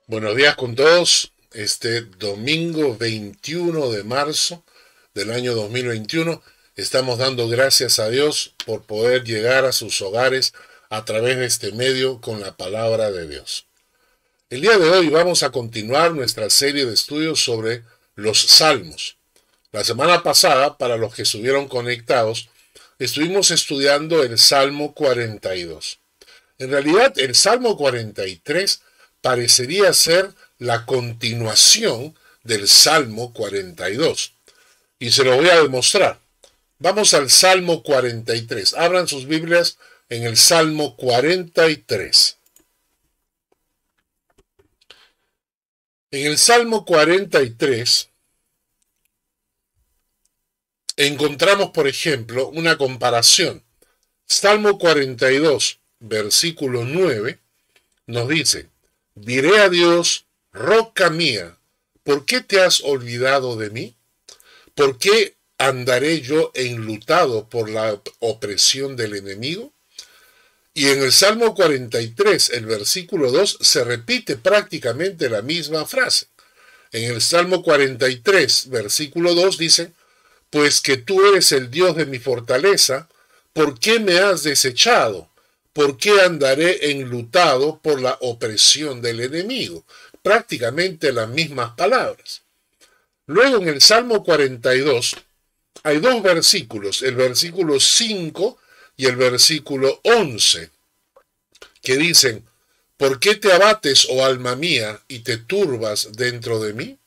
Buenos días con todos. Este domingo 21 de marzo del año 2021 estamos dando gracias a Dios por poder llegar a sus hogares a través de este medio con la palabra de Dios. El día de hoy vamos a continuar nuestra serie de estudios sobre los salmos. La semana pasada, para los que estuvieron conectados, estuvimos estudiando el Salmo 42. En realidad, el Salmo 43 parecería ser la continuación del Salmo 42. Y se lo voy a demostrar. Vamos al Salmo 43. Abran sus Biblias en el Salmo 43. En el Salmo 43 encontramos, por ejemplo, una comparación. Salmo 42, versículo 9, nos dice: diré a Dios, roca mía, ¿por qué te has olvidado de mí? ¿Por qué andaré yo enlutado por la opresión del enemigo? Y en el Salmo 43, el versículo 2, se repite prácticamente la misma frase. En el Salmo 43, versículo 2 dice: pues que tú eres el Dios de mi fortaleza, ¿por qué me has desechado? ¿Por qué andaré enlutado por la opresión del enemigo? Prácticamente las mismas palabras. Luego en el Salmo 42 hay dos versículos, el versículo 5 y el versículo 11, que dicen: ¿por qué te abates, oh alma mía, y te turbas dentro de mí?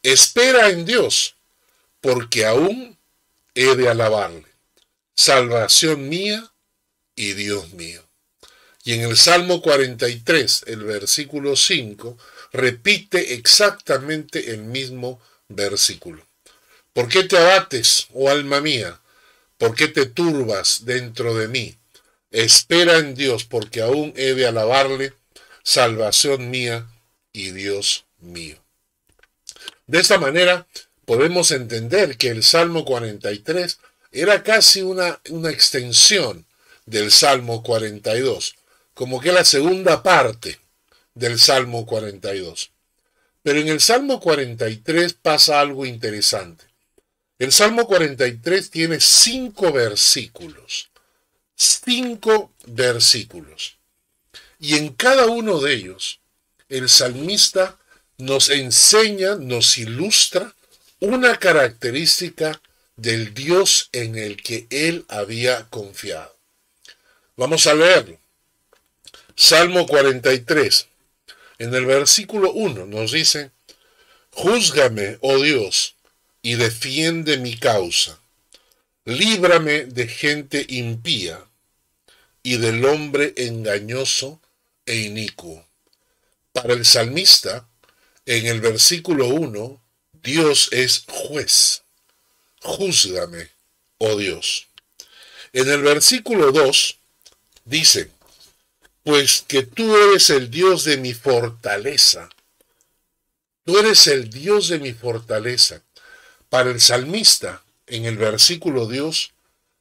Espera en Dios, porque aún he de alabarle, salvación mía y Dios mío. Y en el Salmo 43, el versículo 5, repite exactamente el mismo versículo. ¿Por qué te abates, oh alma mía? ¿Por qué te turbas dentro de mí? Espera en Dios, porque aún he de alabarle, salvación mía y Dios mío. De esta manera podemos entender que el Salmo 43 era casi una extensión del Salmo 42, como que la segunda parte del Salmo 42. Pero en el Salmo 43 pasa algo interesante. El Salmo 43 tiene 5 versículos. 5 versículos. Y en cada uno de ellos, el salmista nos enseña, nos ilustra una característica del Dios en el que él había confiado. Vamos a leerlo. Salmo 43. En el versículo 1 nos dice: júzgame, oh Dios, y defiende mi causa. Líbrame de gente impía y del hombre engañoso e inicuo. Para el salmista, en el versículo 1, Dios es juez. Júzgame, oh Dios. En el versículo 2 dice: pues que tú eres el Dios de mi fortaleza. Tú eres el Dios de mi fortaleza. Para el salmista, en el versículo 2,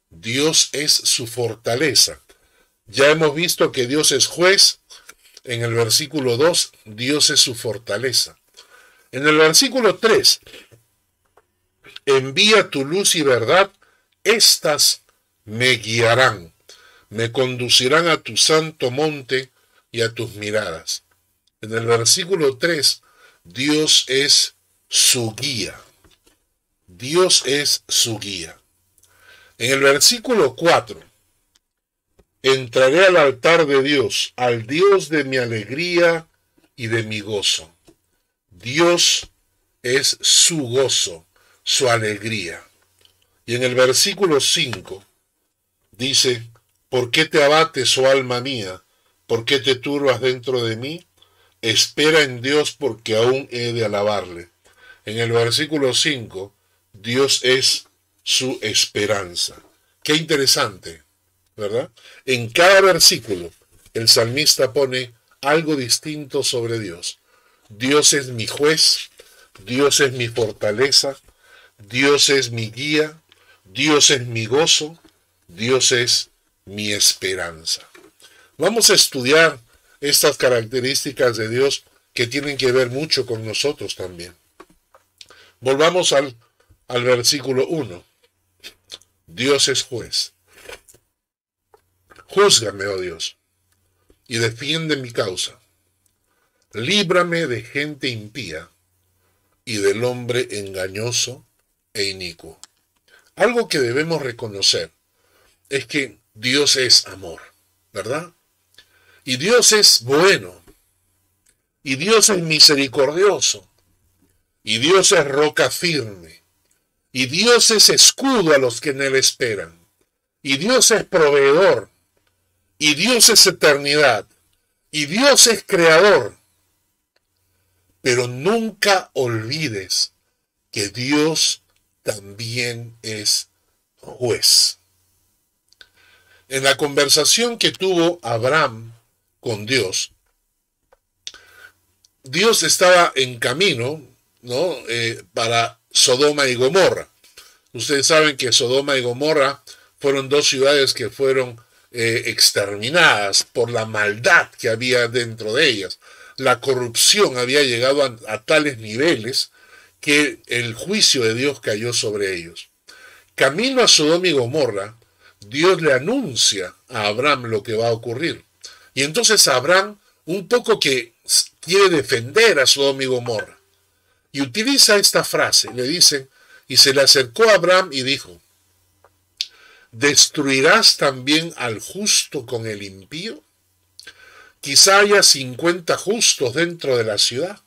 Dios es su fortaleza. Ya hemos visto que Dios es juez. En el versículo 2, Dios es su fortaleza. En el versículo 3, envía tu luz y verdad, éstas me guiarán, me conducirán a tu santo monte y a tus miradas. En el versículo 3, Dios es su guía. Dios es su guía. En el versículo 4, entraré al altar de Dios, al Dios de mi alegría y de mi gozo. Dios es su gozo, su alegría. Y en el versículo 5 dice: ¿por qué te abates, oh alma mía? ¿Por qué te turbas dentro de mí? Espera en Dios, porque aún he de alabarle. En el versículo 5, Dios es su esperanza. Qué interesante, ¿verdad? En cada versículo, el salmista pone algo distinto sobre Dios. Dios es mi juez, Dios es mi fortaleza, Dios es mi guía, Dios es mi gozo, Dios es mi esperanza. Vamos a estudiar estas características de Dios que tienen que ver mucho con nosotros también. Volvamos al versículo 1. Dios es juez. Júzgame, oh Dios, y defiende mi causa. Líbrame de gente impía y del hombre engañoso e inicuo. Algo que debemos reconocer es que Dios es amor, ¿verdad? Y Dios es bueno, y Dios es misericordioso, y Dios es roca firme, y Dios es escudo a los que en Él esperan, y Dios es proveedor, y Dios es eternidad, y Dios es creador. Pero nunca olvides que Dios también es juez. En la conversación que tuvo Abraham con Dios, Dios estaba en camino, ¿no? Para Sodoma y Gomorra. Ustedes saben que Sodoma y Gomorra fueron dos ciudades que fueron exterminadas por la maldad que había dentro de ellas. La corrupción había llegado a tales niveles que el juicio de Dios cayó sobre ellos. Camino a Sodoma y Gomorra, Dios le anuncia a Abraham lo que va a ocurrir. Y entonces Abraham, un poco que quiere defender a Sodoma y Gomorra, y utiliza esta frase, le dice, y se le acercó a Abraham y dijo, ¿destruirás también al justo con el impío? Quizá haya 50 justos dentro de la ciudad.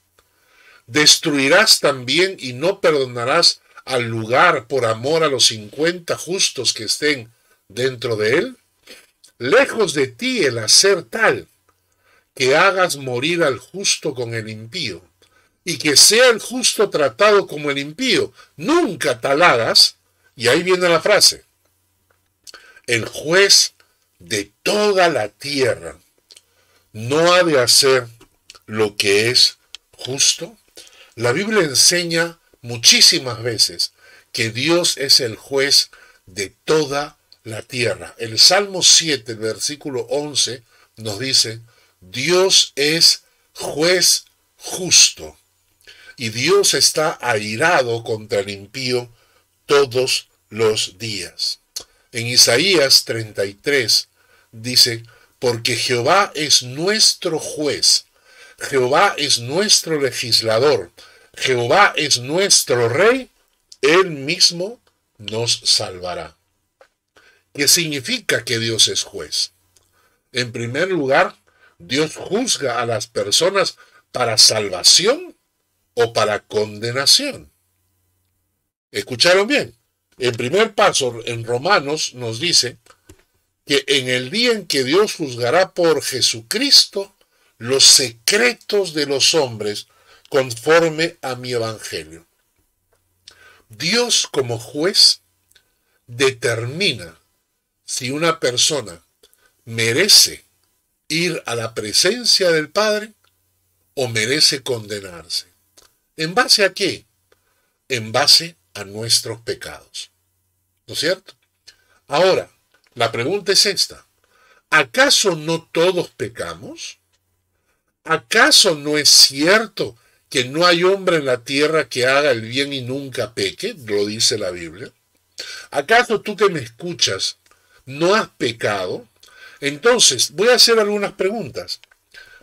¿Destruirás también y no perdonarás al lugar por amor a los 50 justos que estén dentro de él? Lejos de ti el hacer tal, que hagas morir al justo con el impío, y que sea el justo tratado como el impío. Nunca tal hagas, y ahí viene la frase, el juez de toda la tierra no ha de hacer lo que es justo. La Biblia enseña muchísimas veces que Dios es el juez de toda la tierra. El Salmo 7, versículo 11, nos dice, Dios es juez justo, y Dios está airado contra el impío todos los días. En Isaías 33 dice, porque Jehová es nuestro juez, Jehová es nuestro legislador, Jehová es nuestro rey, él mismo nos salvará. ¿Qué significa que Dios es juez? En primer lugar, Dios juzga a las personas para salvación o para condenación. ¿Escucharon bien? El primer paso en Romanos nos dice que en el día en que Dios juzgará por Jesucristo los secretos de los hombres conforme a mi evangelio. Dios como juez determina si una persona merece ir a la presencia del Padre o merece condenarse. ¿En base a qué? En base a nuestros pecados. ¿No es cierto? Ahora, la pregunta es esta. ¿Acaso no todos pecamos? ¿Acaso no es cierto que no hay hombre en la tierra que haga el bien y nunca peque? Lo dice la Biblia. ¿Acaso tú que me escuchas no has pecado? Entonces, voy a hacer algunas preguntas.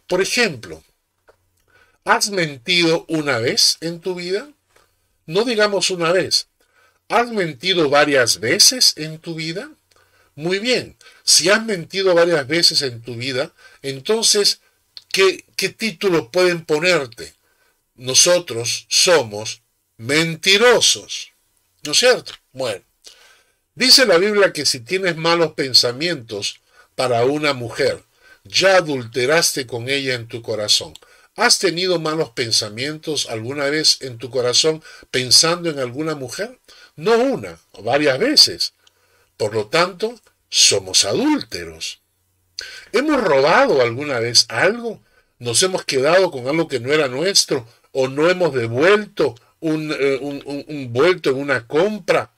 Por ejemplo, ¿has mentido una vez en tu vida? No digamos una vez. ¿Has mentido varias veces en tu vida? Muy bien. Si has mentido varias veces en tu vida, entonces, ¿qué título pueden ponerte? Nosotros somos mentirosos. ¿No es cierto? Bueno. Dice la Biblia que si tienes malos pensamientos para una mujer, ya adulteraste con ella en tu corazón. ¿Has tenido malos pensamientos alguna vez en tu corazón pensando en alguna mujer? No una, varias veces. Por lo tanto, somos adúlteros. ¿Hemos robado alguna vez algo? ¿Nos hemos quedado con algo que no era nuestro? ¿O no hemos devuelto un vuelto en una compra?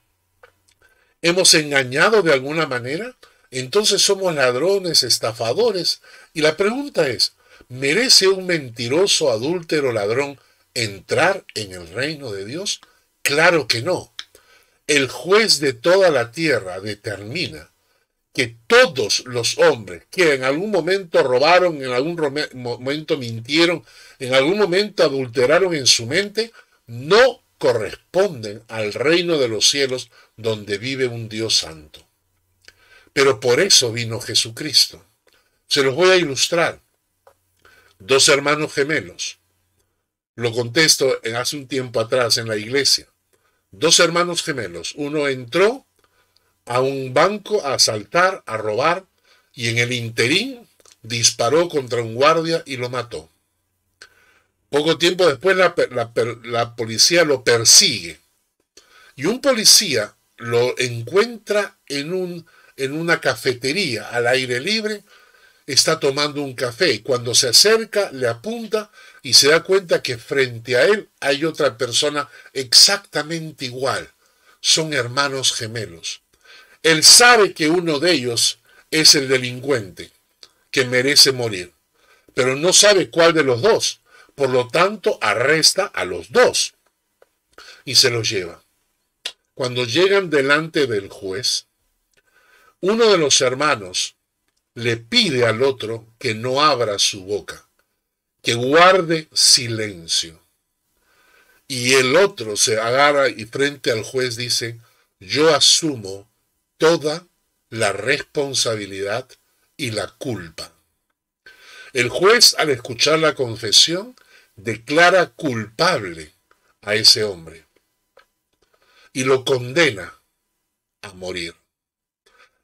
¿Hemos engañado de alguna manera? Entonces somos ladrones, estafadores. Y la pregunta es, ¿Merece un mentiroso, adúltero, ladrón entrar en el reino de Dios? Claro que no. El juez de toda la tierra determina que todos los hombres que en algún momento robaron, en algún momento mintieron, en algún momento adulteraron en su mente, no corresponden al reino de los cielos donde vive un Dios santo. Pero por eso vino Jesucristo. Se los voy a ilustrar. Dos hermanos gemelos. Lo contesto hace un tiempo atrás en la iglesia. Dos hermanos gemelos. Uno entró a un banco a asaltar, a robar, y en el interín disparó contra un guardia y lo mató. Poco tiempo después la policía lo persigue y un policía lo encuentra en una cafetería al aire libre, está tomando un café y cuando se acerca le apunta y se da cuenta que frente a él hay otra persona exactamente igual. Son hermanos gemelos. Él sabe que uno de ellos es el delincuente, que merece morir, pero no sabe cuál de los dos. Por lo tanto, arresta a los dos y se los lleva. Cuando llegan delante del juez, uno de los hermanos le pide al otro que no abra su boca, que guarde silencio. Y el otro se agarra y frente al juez dice, yo asumo toda la responsabilidad y la culpa. El juez, al escuchar la confesión, declara culpable a ese hombre y lo condena a morir.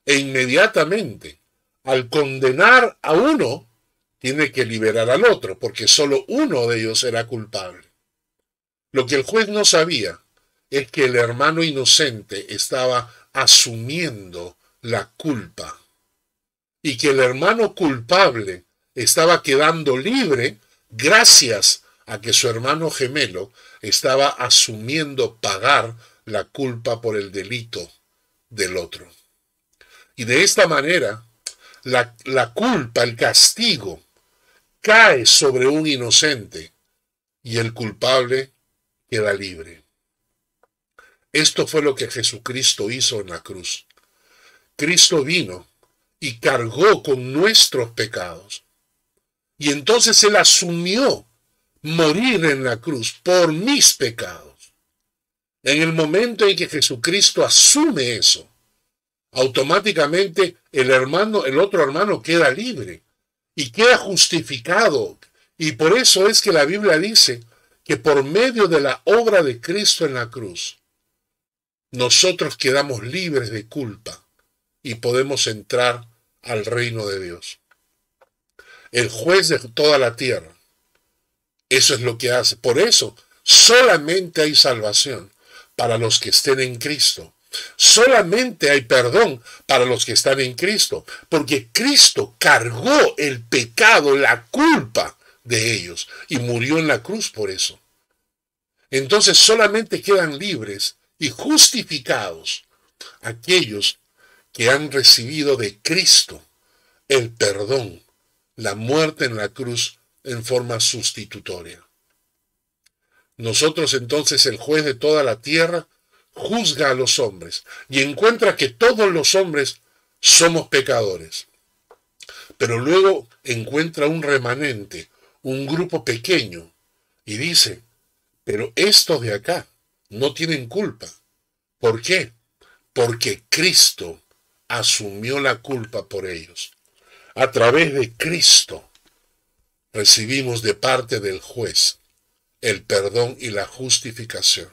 E inmediatamente, al condenar a uno, tiene que liberar al otro, porque solo uno de ellos era culpable. Lo que el juez no sabía es que el hermano inocente estaba asumiendo la culpa y que el hermano culpable estaba quedando libre gracias a que su hermano gemelo estaba asumiendo pagar la culpa por el delito del otro. Y de esta manera, la culpa, el castigo, cae sobre un inocente y el culpable queda libre. Esto fue lo que Jesucristo hizo en la cruz. Cristo vino y cargó con nuestros pecados. Y entonces Él asumió morir en la cruz por mis pecados. En el momento en que Jesucristo asume eso, automáticamente el otro hermano queda libre y queda justificado. Y por eso es que la Biblia dice que por medio de la obra de Cristo en la cruz, nosotros quedamos libres de culpa y podemos entrar al reino de Dios. El juez de toda la tierra, eso es lo que hace. Por eso, solamente hay salvación para los que estén en Cristo. Solamente hay perdón para los que están en Cristo, porque Cristo cargó el pecado, la culpa de ellos y murió en la cruz por eso. Entonces solamente quedan libres y justificados aquellos que han recibido de Cristo el perdón, la muerte en la cruz en forma sustitutoria. Nosotros entonces, el juez de toda la tierra, juzga a los hombres y encuentra que todos los hombres somos pecadores. Pero luego encuentra un remanente, un grupo pequeño, y dice, pero estos de acá no tienen culpa. ¿Por qué? Porque Cristo asumió la culpa por ellos. A través de Cristo recibimos de parte del juez el perdón y la justificación.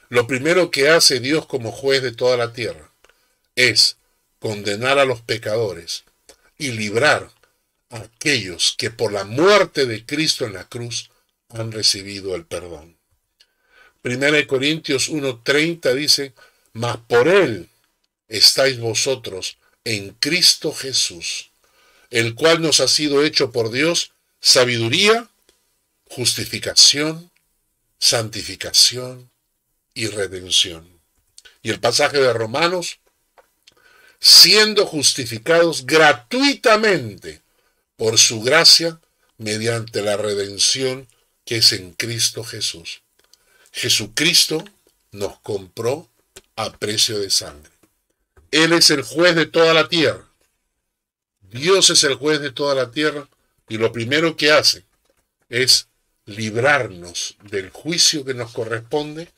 Lo primero que hace Dios como juez de toda la tierra es condenar a los pecadores y librar a aquellos que por la muerte de Cristo en la cruz han recibido el perdón. 1 Corintios 1:30 dice, mas por Él estáis vosotros en Cristo Jesús, el cual nos ha sido hecho por Dios sabiduría, justificación, santificación y redención. Y el pasaje de Romanos, siendo justificados gratuitamente por su gracia mediante la redención que es en Cristo Jesús. Jesucristo nos compró a precio de sangre. Él es el juez de toda la tierra. Dios es el juez de toda la tierra y lo primero que hace es librarnos del juicio que nos corresponde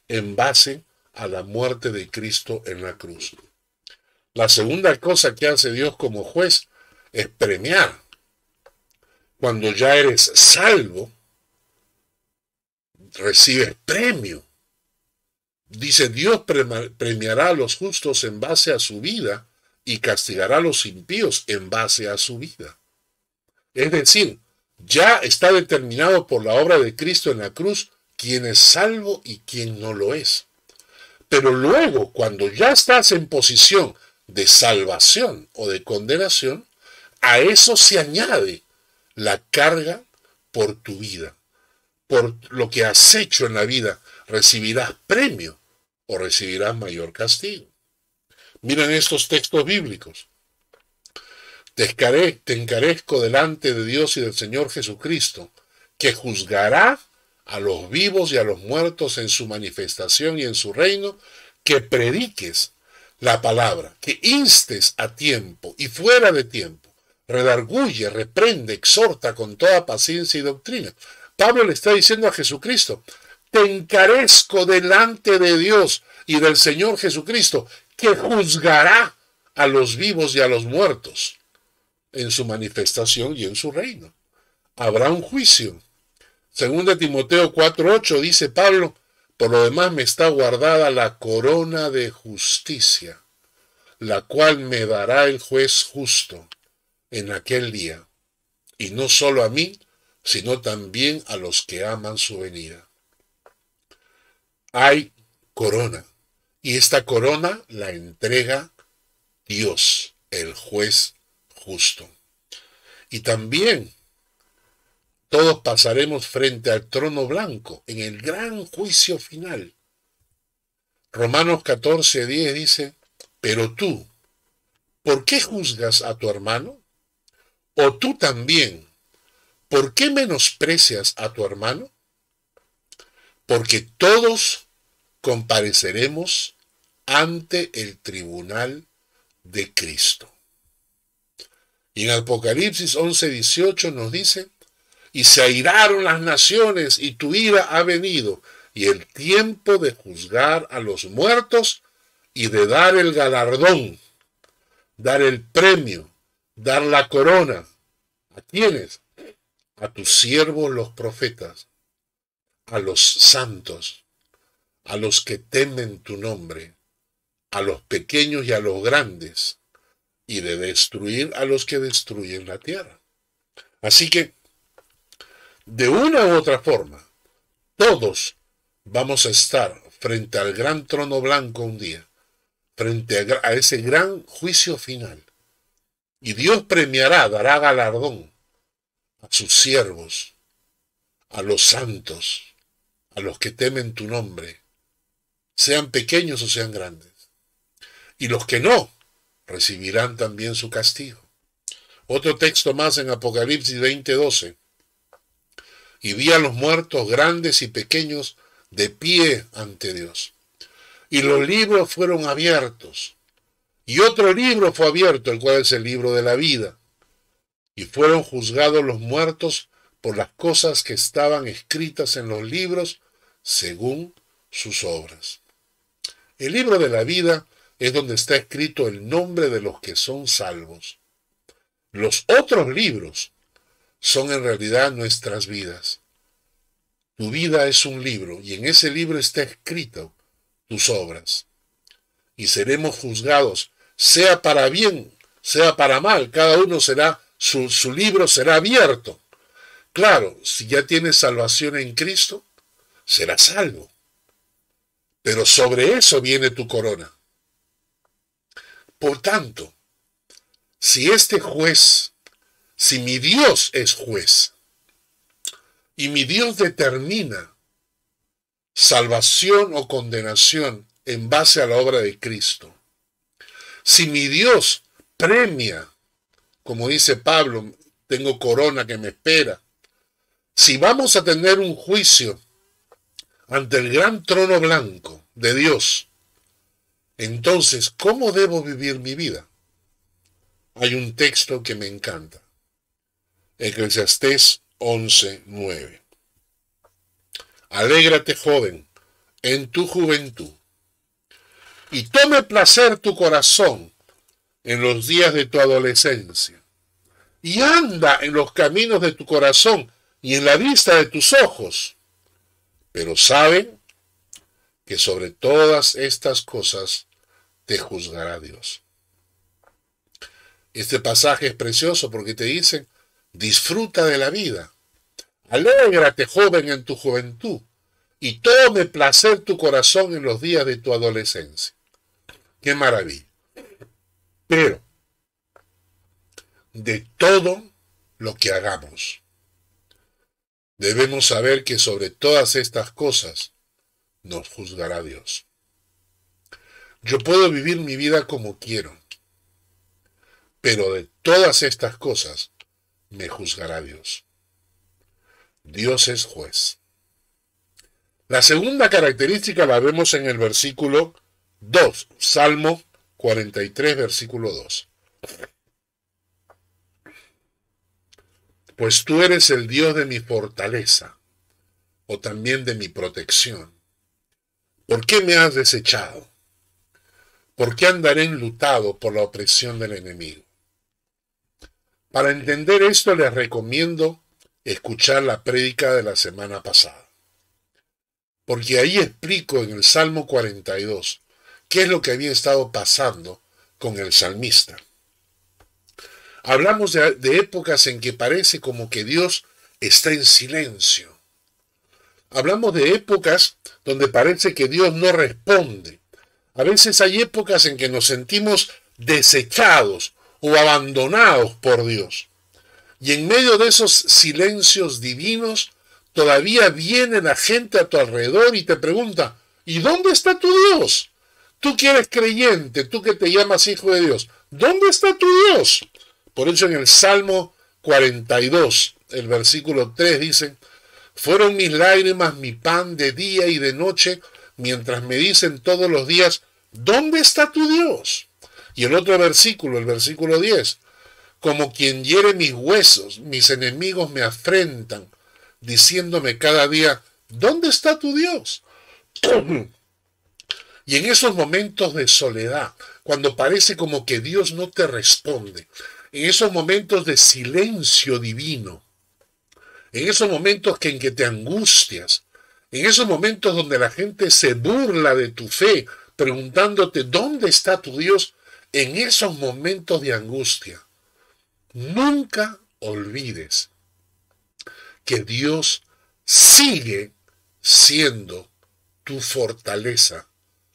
en base a la muerte de Cristo en la cruz. La segunda cosa que hace Dios como juez es premiar. Cuando ya eres salvo, recibes premio. Dice, Dios premiará a los justos en base a su vida y castigará a los impíos en base a su vida. Es decir, ya está determinado por la obra de Cristo en la cruz quién es salvo y quién no lo es. Pero luego, cuando ya estás en posición de salvación o de condenación, a eso se añade la carga por tu vida. Por lo que has hecho en la vida, recibirás premio o recibirás mayor castigo. Miren estos textos bíblicos. Te encarezco delante de Dios y del Señor Jesucristo, que juzgará a los vivos y a los muertos en su manifestación y en su reino, que prediques la palabra, que instes a tiempo y fuera de tiempo, redarguye, reprende, exhorta con toda paciencia y doctrina. Pablo le está diciendo a Jesucristo, te encarezco delante de Dios y del Señor Jesucristo, que juzgará a los vivos y a los muertos en su manifestación y en su reino. Habrá un juicio. Según de Timoteo 4:8 dice Pablo, por lo demás me está guardada la corona de justicia, la cual me dará el juez justo en aquel día, y no solo a mí, sino también a los que aman su venida. Hay corona, y esta corona la entrega Dios, el juez justo. Y también todos pasaremos frente al trono blanco en el gran juicio final. Romanos 14:10 dice, pero tú, ¿por qué juzgas a tu hermano? ¿O tú también, por qué menosprecias a tu hermano? Porque todos compareceremos ante el tribunal de Cristo. Y en Apocalipsis 11:18 nos dice, y se airaron las naciones y tu ira ha venido, y el tiempo de juzgar a los muertos y de dar el galardón, dar el premio, dar la corona. ¿A quiénes? A tus siervos los profetas, a los santos, a los que temen tu nombre, a los pequeños y a los grandes, y de destruir a los que destruyen la tierra. Así que, de una u otra forma, todos vamos a estar frente al gran trono blanco un día, frente a ese gran juicio final. Y Dios premiará, dará galardón a sus siervos, a los santos, a los que temen tu nombre, sean pequeños o sean grandes. Y los que no, recibirán también su castigo. Otro texto más en Apocalipsis 20:12. Y vi a los muertos grandes y pequeños de pie ante Dios. Y los libros fueron abiertos. Y otro libro fue abierto, el cual es el libro de la vida. Y fueron juzgados los muertos por las cosas que estaban escritas en los libros según sus obras. El libro de la vida es donde está escrito el nombre de los que son salvos. Los otros libros son en realidad nuestras vidas. Tu vida es un libro y en ese libro está escrito tus obras. Y seremos juzgados, sea para bien, sea para mal. Cada uno será, su libro será abierto. Claro, si ya tienes salvación en Cristo, serás salvo. Pero sobre eso viene tu corona. Por tanto, si este juez, si mi Dios es juez, y mi Dios determina salvación o condenación en base a la obra de Cristo, si mi Dios premia, como dice Pablo, tengo corona que me espera, Si vamos a tener un juicio ante el gran trono blanco de Dios, entonces, ¿cómo debo vivir mi vida? Hay un texto que me encanta. Eclesiastés 11:9. Alégrate, joven, en tu juventud, y tome placer tu corazón en los días de tu adolescencia, y anda en los caminos de tu corazón y en la vista de tus ojos. Pero sabe que sobre todas estas cosas te juzgará Dios. Este pasaje es precioso porque te dice, disfruta de la vida. Alégrate, joven, en tu juventud, y tome placer tu corazón en los días de tu adolescencia. ¡Qué maravilla! Pero, de todo lo que hagamos, debemos saber que sobre todas estas cosas nos juzgará Dios. Yo puedo vivir mi vida como quiero, pero de todas estas cosas me juzgará Dios. Dios es juez. La segunda característica la vemos en el versículo 2, Salmo 43, versículo 2. Pues tú eres el Dios de mi fortaleza, o también de mi protección. ¿Por qué me has desechado? ¿Por qué andaré enlutado por la opresión del enemigo? Para entender esto les recomiendo escuchar la prédica de la semana pasada. Porque ahí explico en el Salmo 42 qué es lo que había estado pasando con el salmista. Hablamos de épocas en que parece como que Dios está en silencio. Hablamos de épocas donde parece que Dios no responde. A veces hay épocas en que nos sentimos desechados o abandonados por Dios. Y en medio de esos silencios divinos, todavía viene la gente a tu alrededor y te pregunta, ¿y dónde está tu Dios? Tú que eres creyente, tú que te llamas hijo de Dios, ¿dónde está tu Dios? Por eso en el Salmo 42, el versículo 3 dice, fueron mis lágrimas mi pan de día y de noche, mientras me dicen todos los días, ¿dónde está tu Dios? Y el otro versículo, el versículo 10, como quien hiere mis huesos, mis enemigos me afrentan, diciéndome cada día, ¿dónde está tu Dios? Y en esos momentos de soledad, cuando parece como que Dios no te responde, en esos momentos de silencio divino, en esos momentos en que te angustias, en esos momentos donde la gente se burla de tu fe, preguntándote, ¿dónde está tu Dios? En esos momentos de angustia, nunca olvides que Dios sigue siendo tu fortaleza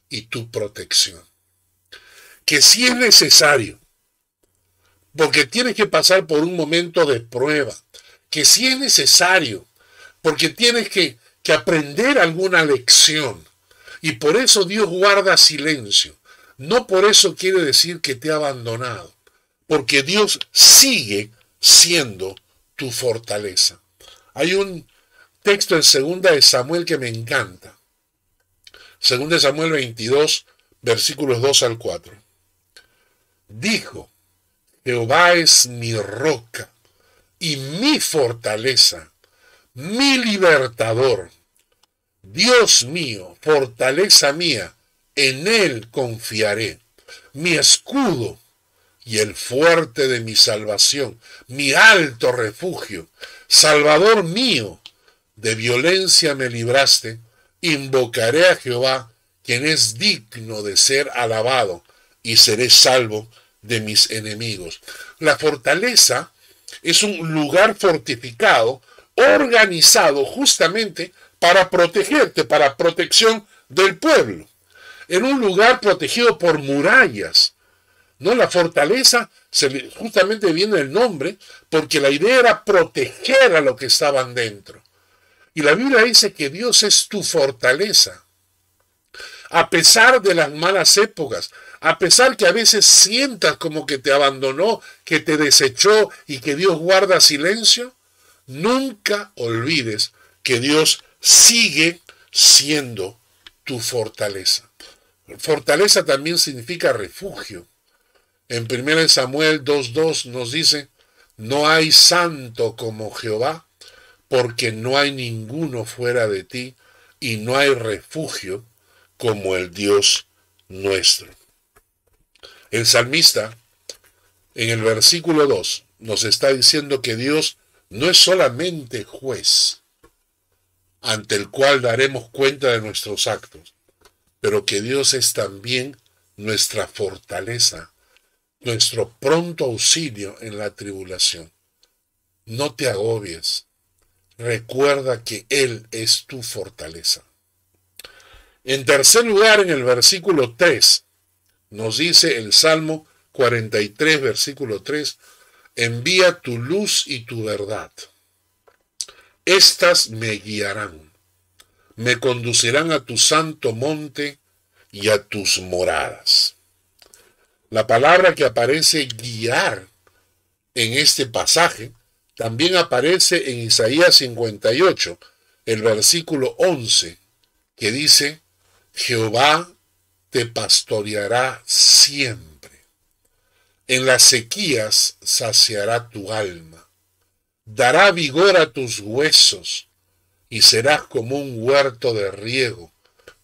y tu protección. Que si es necesario, porque tienes que pasar por un momento de prueba, que si es necesario, porque tienes que aprender alguna lección, y por eso Dios guarda silencio. No por eso quiere decir que te ha abandonado, porque Dios sigue siendo tu fortaleza. Hay un texto en 2 de Samuel que me encanta. 2 de Samuel 22, versículos 2 al 4. Dijo, Jehová es mi roca y mi fortaleza, mi libertador. Dios mío, fortaleza mía, en él confiaré. Mi escudo y el fuerte de mi salvación, mi alto refugio, Salvador mío, de violencia me libraste, invocaré a Jehová, quien es digno de ser alabado, y seré salvo de mis enemigos. La fortaleza es un lugar fortificado, organizado justamente para protegerte, para protección del pueblo. En un lugar protegido por murallas. No, la fortaleza, justamente viene el nombre, porque la idea era proteger a los que estaban dentro. Y la Biblia dice que Dios es tu fortaleza. A pesar de las malas épocas, a pesar que a veces sientas como que te abandonó, que te desechó y que Dios guarda silencio, Nunca olvides que Dios sigue siendo tu fortaleza. Fortaleza también significa refugio. En 1 Samuel 2:2 nos dice, no hay santo como Jehová, porque no hay ninguno fuera de ti, y no hay refugio como el Dios nuestro. El salmista, en el versículo 2, nos está diciendo que Dios no es solamente juez, ante el cual daremos cuenta de nuestros actos, pero que Dios es también nuestra fortaleza, nuestro pronto auxilio en la tribulación. No te agobies, recuerda que Él es tu fortaleza. En tercer lugar, en el versículo 3, nos dice el Salmo 43, versículo 3, envía tu luz y tu verdad. Estas me guiarán, me conducirán a tu santo monte y a tus moradas. La palabra que aparece guiar en este pasaje también aparece en Isaías 58, el versículo 11, que dice, Jehová te pastoreará siempre. En las sequías saciará tu alma. Dará vigor a tus huesos y serás como un huerto de riego,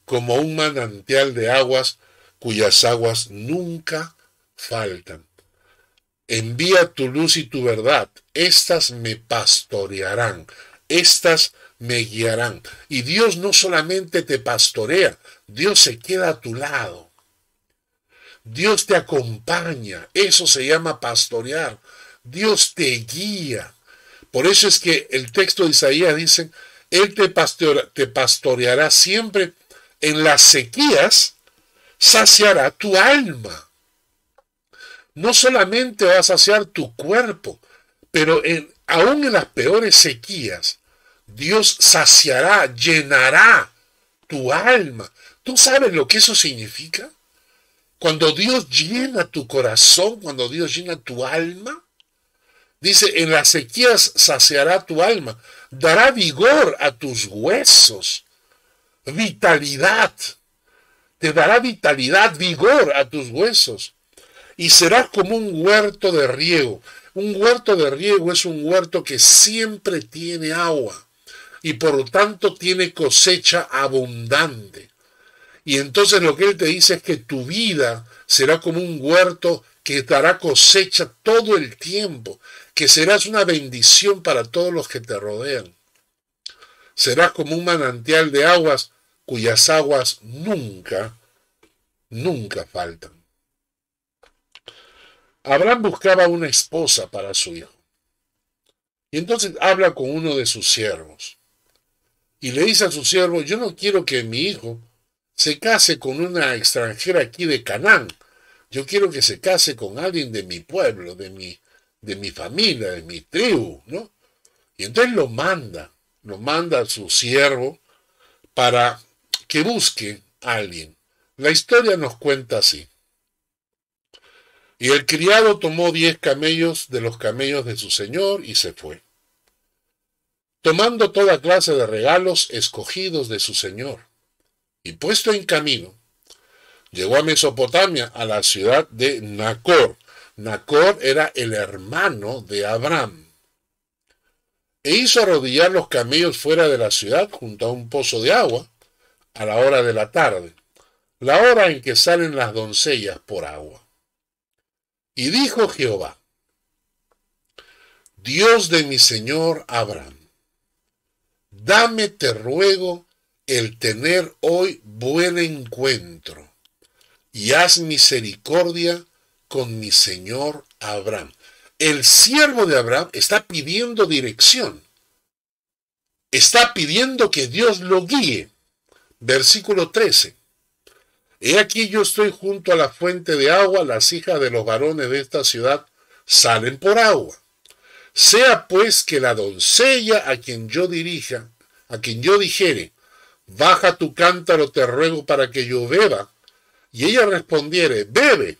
como un manantial de aguas cuyas aguas nunca faltan. Envía tu luz y tu verdad. Estas me pastorearán. Estas me guiarán. Y Dios no solamente te pastorea, Dios se queda a tu lado. Dios te acompaña. Eso se llama pastorear. Dios te guía. Por eso es que el texto de Isaías dice, Él te pastoreará siempre. En las sequías saciará tu alma. No solamente va a saciar tu cuerpo, pero aún en las peores sequías, Dios saciará, llenará tu alma. ¿Tú sabes lo que eso significa? Cuando Dios llena tu corazón, cuando Dios llena tu alma, dice, en las sequías saciará tu alma, dará vigor a tus huesos, vitalidad, te dará vitalidad, vigor a tus huesos, y serás como un huerto de riego. Un huerto de riego es un huerto que siempre tiene agua, y por lo tanto tiene cosecha abundante. Y entonces lo que Él te dice es que tu vida será como un huerto que dará cosecha todo el tiempo, que serás una bendición para todos los que te rodean. Serás como un manantial de aguas cuyas aguas nunca faltan. Abraham buscaba una esposa para su hijo. Y entonces habla con uno de sus siervos. Y le dice a su siervo, yo no quiero que mi hijo se case con una extranjera aquí de Canaán. Yo quiero que se case con alguien de mi pueblo, de mi familia, de mi tribu, ¿no? Y entonces lo manda a su siervo para que busque a alguien. La historia nos cuenta así. Y el criado tomó 10 camellos de los camellos de su señor y se fue, tomando toda clase de regalos escogidos de su señor. Y puesto en camino, llegó a Mesopotamia, a la ciudad de Nacor. Nacor era el hermano de Abraham. E hizo arrodillar los camellos fuera de la ciudad junto a un pozo de agua a la hora de la tarde, la hora en que salen las doncellas por agua. Y dijo Jehová, Dios de mi señor Abraham, dame, te ruego, el tener hoy buen encuentro, y haz misericordia con mi señor Abraham. El siervo de Abraham está pidiendo dirección. Está pidiendo que Dios lo guíe. Versículo 13. He aquí yo estoy junto a la fuente de agua, las hijas de los varones de esta ciudad salen por agua. Sea pues que la doncella a quien yo dijere, baja tu cántaro, te ruego para que yo beba, y ella respondiere, bebe,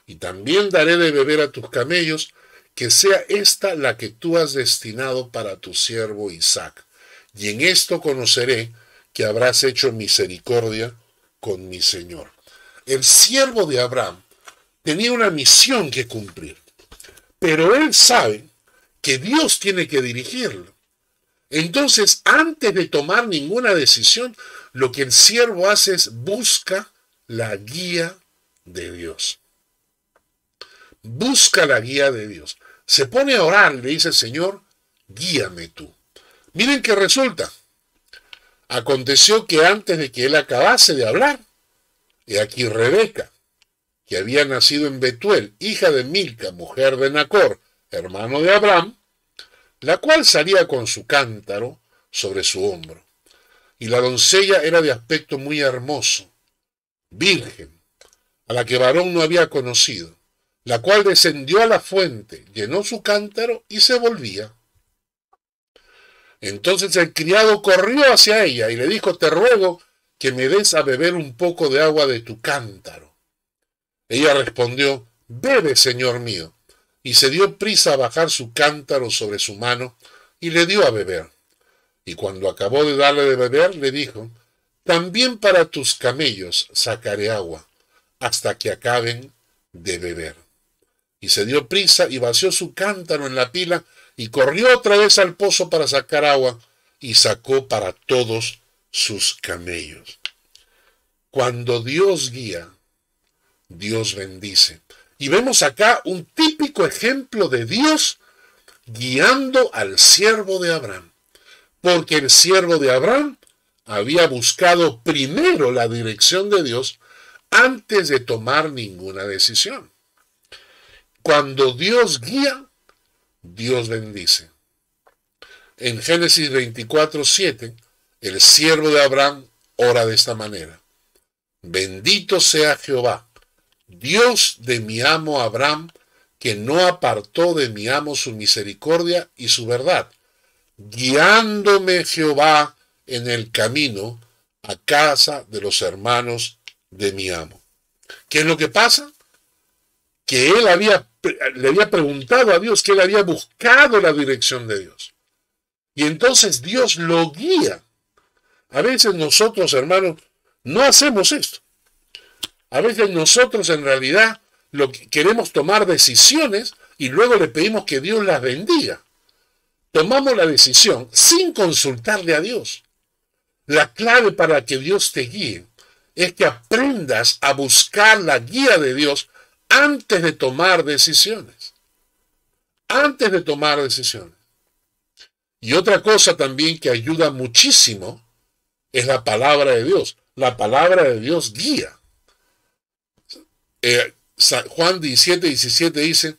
y también daré de beber a tus camellos, que sea esta la que tú has destinado para tu siervo Isaac. Y en esto conoceré que habrás hecho misericordia con mi señor. El siervo de Abraham tenía una misión que cumplir, pero él sabe que Dios tiene que dirigirlo. Entonces, antes de tomar ninguna decisión, lo que el siervo hace es busca la guía de Dios. Busca la guía de Dios. Se pone a orar y le dice, Señor, guíame tú. Miren qué resulta. Aconteció que antes de que él acabase de hablar, he aquí Rebeca, que había nacido en Betuel, hija de Milca, mujer de Nacor, hermano de Abraham, la cual salía con su cántaro sobre su hombro. Y la doncella era de aspecto muy hermoso, virgen, a la que varón no había conocido, la cual descendió a la fuente, llenó su cántaro y se volvía. Entonces el criado corrió hacia ella y le dijo, te ruego que me des a beber un poco de agua de tu cántaro. Ella respondió, bebe, señor mío, y se dio prisa a bajar su cántaro sobre su mano y le dio a beber. Y cuando acabó de darle de beber, le dijo, también para tus camellos sacaré agua, hasta que acaben de beber. Y se dio prisa y vació su cántaro en la pila y corrió otra vez al pozo para sacar agua y sacó para todos sus camellos. Cuando Dios guía, Dios bendice. Y vemos acá un típico ejemplo de Dios guiando al siervo de Abraham. Porque el siervo de Abraham había buscado primero la dirección de Dios antes de tomar ninguna decisión. Cuando Dios guía, Dios bendice. En Génesis 24:7, el siervo de Abraham ora de esta manera. Bendito sea Jehová, Dios de mi amo Abraham, que no apartó de mi amo su misericordia y su verdad, guiándome Jehová en el camino a casa de los hermanos de mi amo. ¿Qué es lo que pasa? Que él le había preguntado a Dios, que él había buscado la dirección de Dios. Y entonces Dios lo guía. A veces nosotros, hermanos, no hacemos esto. A veces nosotros en realidad queremos tomar decisiones y luego le pedimos que Dios las bendiga. Tomamos la decisión sin consultarle a Dios. La clave para que Dios te guíe es que aprendas a buscar la guía de Dios antes de tomar decisiones. Antes de tomar decisiones. Y otra cosa también que ayuda muchísimo es la palabra de Dios. La palabra de Dios guía. Juan 17:17 dice,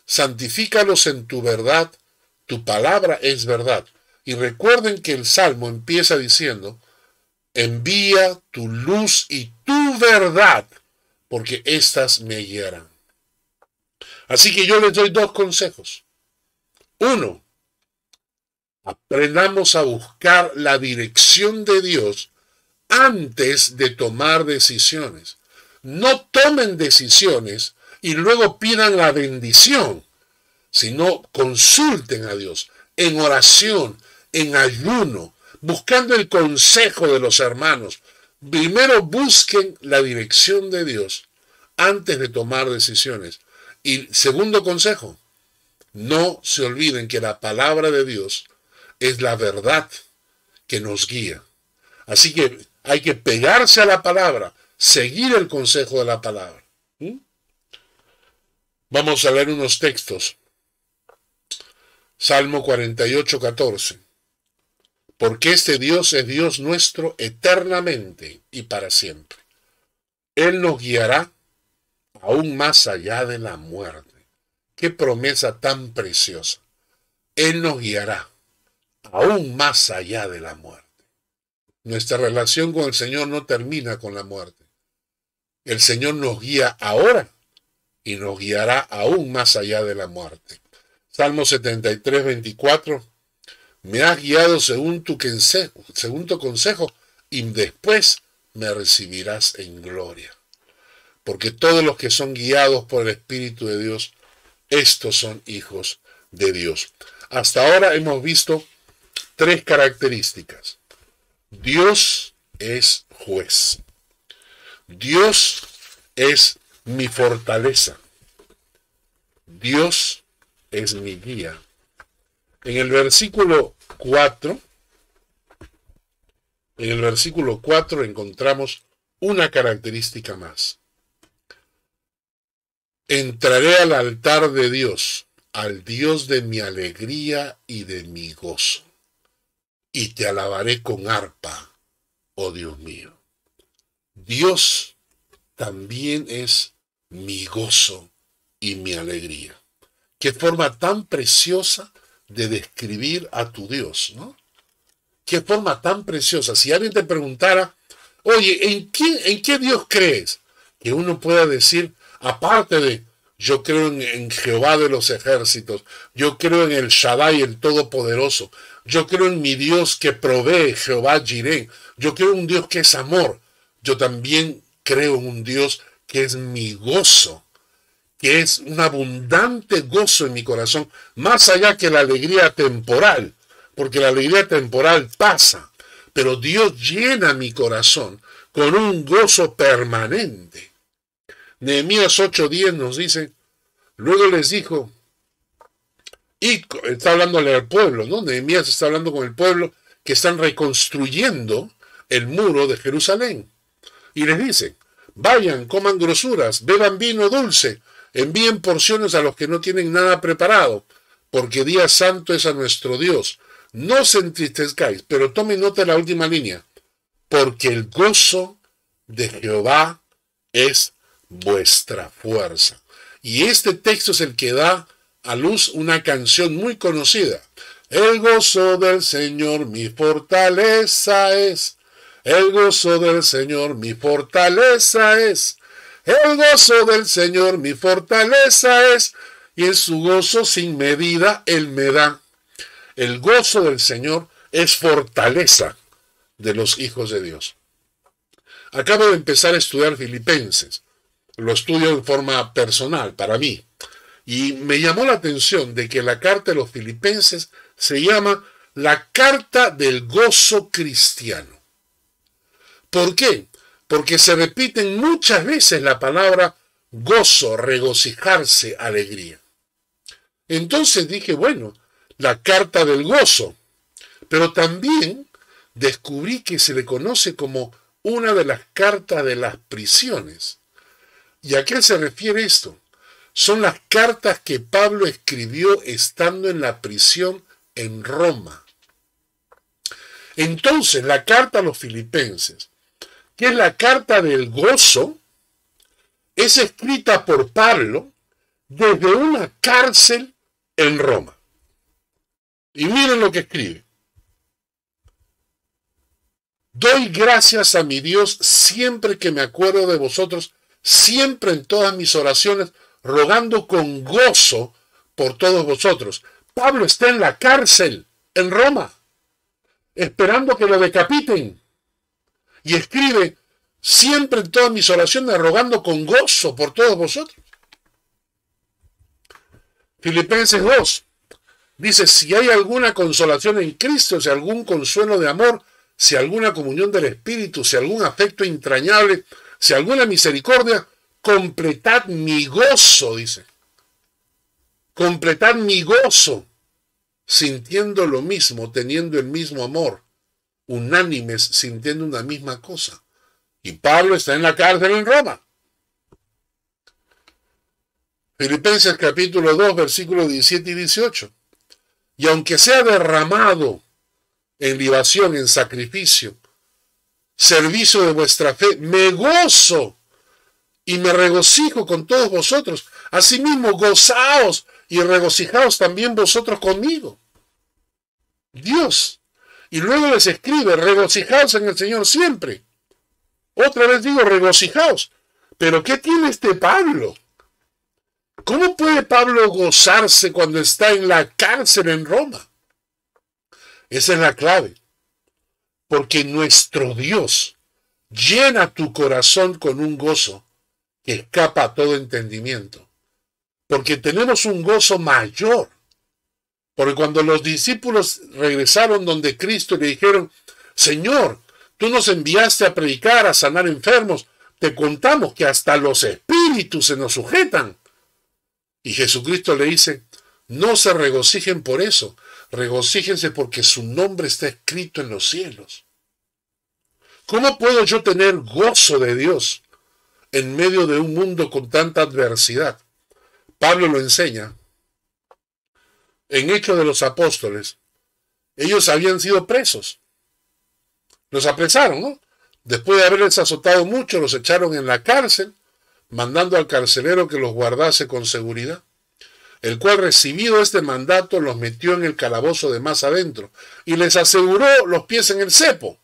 santifícalos en tu verdad, tu palabra es verdad. Y recuerden que el Salmo empieza diciendo, envía tu luz y tu verdad, porque éstas me guiarán. Así que yo les doy dos consejos. Uno, aprendamos a buscar la dirección de Dios antes de tomar decisiones. No tomen decisiones y luego pidan la bendición, sino consulten a Dios en oración, en ayuno, buscando el consejo de los hermanos. Primero busquen la dirección de Dios antes de tomar decisiones. Y segundo consejo, no se olviden que la palabra de Dios es la verdad que nos guía. Así que hay que pegarse a la palabra, seguir el consejo de la palabra. Vamos a leer unos textos. Salmo 48:14. Porque este Dios es Dios nuestro eternamente y para siempre. Él nos guiará aún más allá de la muerte. Qué promesa tan preciosa. Él nos guiará aún más allá de la muerte. Nuestra relación con el Señor no termina con la muerte. El Señor nos guía ahora y nos guiará aún más allá de la muerte. Salmo 73:24. Me has guiado según tu consejo y después me recibirás en gloria. Porque todos los que son guiados por el Espíritu de Dios, estos son hijos de Dios. Hasta ahora hemos visto tres características. Dios es juez. Dios es mi fortaleza. Dios es mi guía. En el versículo 4, encontramos una característica más. Entraré al altar de Dios, al Dios de mi alegría y de mi gozo, y te alabaré con arpa, oh Dios mío. Dios también es mi gozo y mi alegría. Qué forma tan preciosa de describir a tu Dios, ¿no? Qué forma tan preciosa. Si alguien te preguntara, oye, ¿en qué Dios crees? Que uno pueda decir, aparte de, yo creo en Jehová de los ejércitos, yo creo en el Shaddai, el Todopoderoso, yo creo en mi Dios que provee, Jehová Jireh, yo creo en un Dios que es amor, yo también creo en un Dios que es mi gozo, que es un abundante gozo en mi corazón, más allá que la alegría temporal, porque la alegría temporal pasa, pero Dios llena mi corazón con un gozo permanente. Nehemías 8:10 nos dice, luego les dijo, y está hablándole al pueblo, ¿no? Nehemías está hablando con el pueblo que están reconstruyendo el muro de Jerusalén. Y les dice, vayan, coman grosuras, beban vino dulce, envíen porciones a los que no tienen nada preparado, porque día santo es a nuestro Dios. No os entristezcáis, pero tomen nota de la última línea, porque el gozo de Jehová es vuestra fuerza. Y este texto es el que da a luz una canción muy conocida. El gozo del Señor mi fortaleza es. El gozo del Señor mi fortaleza es. El gozo del Señor mi fortaleza es. Y en su gozo sin medida Él me da. El gozo del Señor es fortaleza de los hijos de Dios. Acabo de empezar a estudiar Filipenses. Lo estudio en forma personal, para mí. Y me llamó la atención de que la carta de los Filipenses se llama la carta del gozo cristiano. ¿Por qué? Porque se repiten muchas veces la palabra gozo, regocijarse, alegría. Entonces dije, bueno, la carta del gozo. Pero también descubrí que se le conoce como una de las cartas de las prisiones. ¿Y a qué se refiere esto? Son las cartas que Pablo escribió estando en la prisión en Roma. Entonces, la carta a los Filipenses, que es la carta del gozo, es escrita por Pablo desde una cárcel en Roma. Y miren lo que escribe. Doy gracias a mi Dios siempre que me acuerdo de vosotros, siempre en todas mis oraciones, rogando con gozo por todos vosotros. Pablo está en la cárcel en Roma, esperando que lo decapiten. Y escribe, siempre en todas mis oraciones, rogando con gozo por todos vosotros. Filipenses 2 dice, si hay alguna consolación en Cristo, si algún consuelo de amor, si alguna comunión del Espíritu, si algún afecto entrañable, si alguna misericordia, completad mi gozo, dice. Completad mi gozo, sintiendo lo mismo, teniendo el mismo amor, unánimes, sintiendo una misma cosa. Y Pablo está en la cárcel en Roma. Filipenses capítulo 2, versículos 17 y 18. Y aunque sea derramado en libación, en sacrificio, servicio de vuestra fe, me gozo y me regocijo con todos vosotros. Asimismo, gozaos y regocijaos también vosotros conmigo. Dios. Y luego les escribe, regocijaos en el Señor siempre. Otra vez digo, regocijaos. Pero ¿qué tiene este Pablo? ¿Cómo puede Pablo gozarse cuando está en la cárcel en Roma? Esa es la clave. Porque nuestro Dios llena tu corazón con un gozo que escapa a todo entendimiento. porque tenemos un gozo mayor. Porque cuando los discípulos regresaron donde Cristo y le dijeron, Señor, tú nos enviaste a predicar, a sanar enfermos, te contamos que hasta los espíritus se nos sujetan. Y Jesucristo le dice, no se regocijen por eso, regocíjense porque su nombre está escrito en los cielos. ¿Cómo puedo yo tener gozo de Dios en medio de un mundo con tanta adversidad? Pablo lo enseña. En Hechos de los Apóstoles, ellos habían sido presos. Los apresaron, ¿no? Después de haberles azotado mucho, los echaron en la cárcel, mandando al carcelero que los guardase con seguridad, el cual, recibido este mandato, los metió en el calabozo de más adentro y les aseguró los pies en el cepo.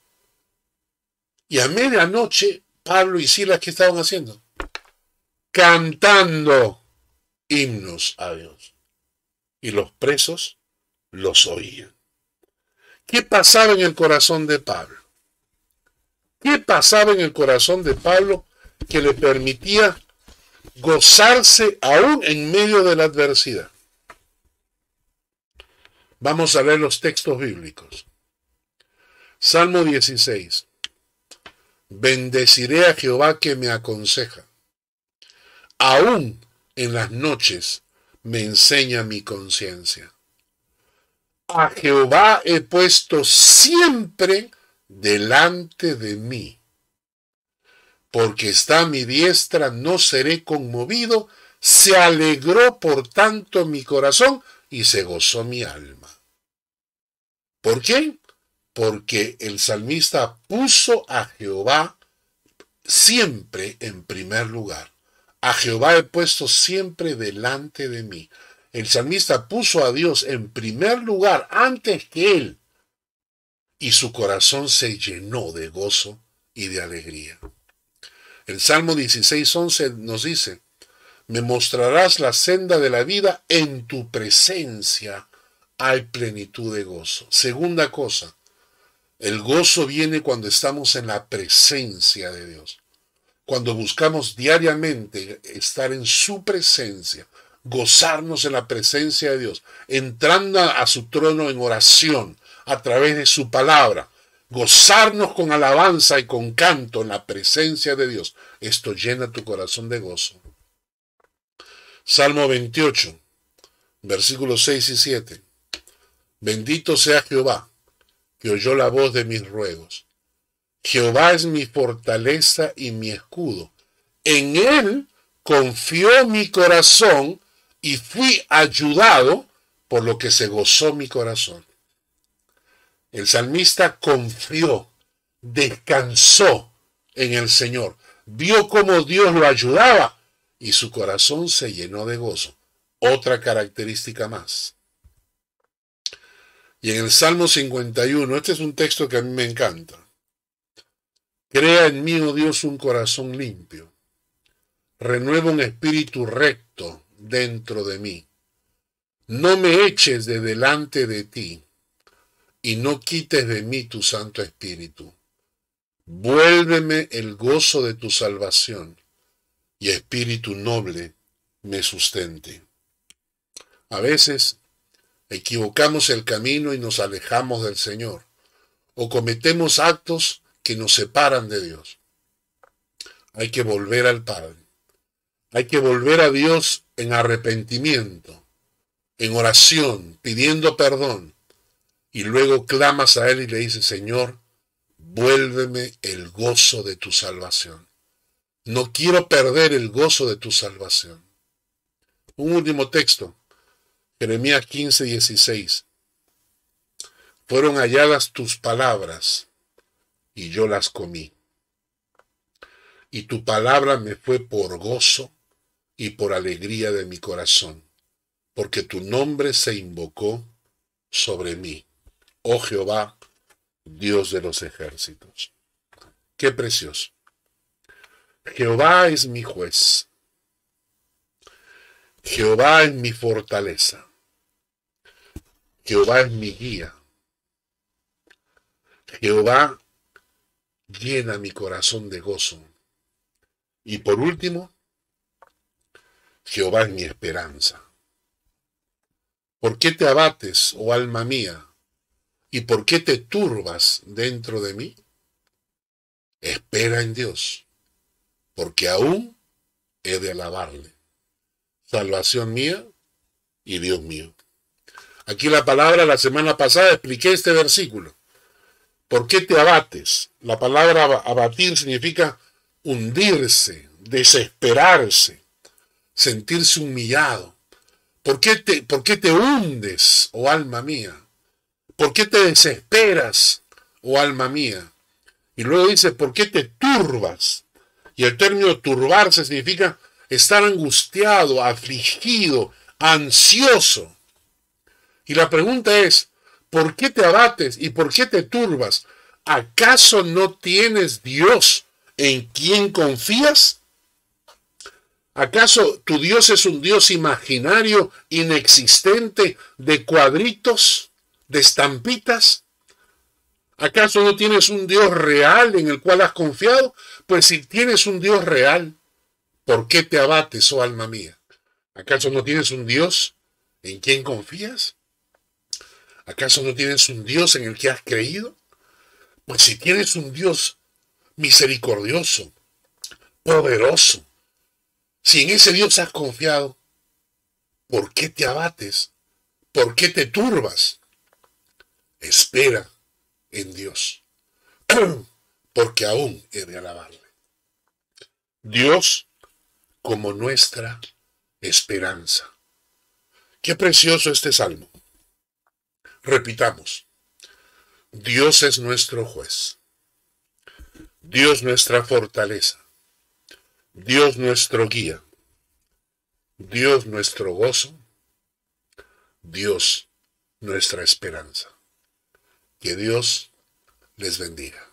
Y a medianoche, Pablo y Silas, ¿qué estaban haciendo? Cantando himnos a Dios. Y los presos los oían. ¿Qué pasaba en el corazón de Pablo? ¿Qué pasaba en el corazón de Pablo que le permitía gozarse aún en medio de la adversidad? Vamos a leer los textos bíblicos. Salmo 16. Bendeciré a Jehová que me aconseja. Aún en las noches me enseña mi conciencia. A Jehová he puesto siempre delante de mí. Porque está a mi diestra, no seré conmovido. Se alegró por tanto mi corazón y se gozó mi alma. ¿Por qué? Porque el salmista puso a Jehová siempre en primer lugar. A Jehová he puesto siempre delante de mí. El salmista puso a Dios en primer lugar antes que él. Y su corazón se llenó de gozo y de alegría. El Salmo 16:11 nos dice, me mostrarás la senda de la vida, en tu presencia hay plenitud de gozo. Segunda cosa, el gozo viene cuando estamos en la presencia de Dios. Cuando buscamos diariamente estar en su presencia, gozarnos en la presencia de Dios, entrando a su trono en oración a través de su palabra, gozarnos con alabanza y con canto en la presencia de Dios. Esto llena tu corazón de gozo. Salmo 28, versículos 6 y 7. Bendito sea Jehová, que oyó la voz de mis ruegos. Jehová es mi fortaleza y mi escudo. En él confió mi corazón y fui ayudado, por lo que se gozó mi corazón. El salmista confió, descansó en el Señor, vio cómo Dios lo ayudaba y su corazón se llenó de gozo. Otra característica más. Y en el Salmo 51, este es un texto que a mí me encanta. Crea en mí, oh Dios, un corazón limpio. Renueva un espíritu recto dentro de mí. No me eches de delante de ti y no quites de mí tu Santo Espíritu. Vuélveme el gozo de tu salvación y espíritu noble me sustente. A veces equivocamos el camino y nos alejamos del Señor, o cometemos actos que nos separan de Dios. Hay que volver al Padre. Hay que volver a Dios en arrepentimiento, en oración, pidiendo perdón. Y luego clamas a Él y le dices, Señor, vuélveme el gozo de tu salvación. No quiero perder el gozo de tu salvación. Un último texto, Jeremías 15:16. Fueron halladas tus palabras y yo las comí. Y tu palabra me fue por gozo y por alegría de mi corazón, porque tu nombre se invocó sobre mí. Oh Jehová, Dios de los ejércitos. Qué precioso. Jehová es mi juez. Jehová es mi fortaleza. Jehová es mi guía. Jehová llena mi corazón de gozo. Y por último, Jehová es mi esperanza. ¿Por qué te abates, oh alma mía? ¿Y por qué te turbas dentro de mí? Espera en Dios, porque aún he de alabarle. Salvación mía y Dios mío. Aquí la palabra, la semana pasada expliqué este versículo. ¿Por qué te abates? La palabra abatir significa hundirse, desesperarse, sentirse humillado. ¿Por qué te hundes, oh alma mía? ¿Por qué te desesperas, oh alma mía? Y luego dice, ¿por qué te turbas? Y el término turbarse significa estar angustiado, afligido, ansioso. Y la pregunta es, ¿por qué te abates y por qué te turbas? ¿Acaso no tienes Dios en quien confías? ¿Acaso tu Dios es un Dios imaginario, inexistente, de cuadritos, de estampitas? ¿Acaso no tienes un Dios real en el cual has confiado? Pues si tienes un Dios real, ¿por qué te abates, oh alma mía? ¿Acaso no tienes un Dios en quien confías? ¿Acaso no tienes un Dios en el que has creído? Pues si tienes un Dios misericordioso, poderoso, si en ese Dios has confiado, ¿por qué te abates? ¿Por qué te turbas? Espera en Dios, porque aún he de alabarle. Dios como nuestra esperanza. Qué precioso este salmo. Repitamos. Dios es nuestro juez. Dios nuestra fortaleza. Dios nuestro guía. Dios nuestro gozo. Dios nuestra esperanza. Que Dios les bendiga.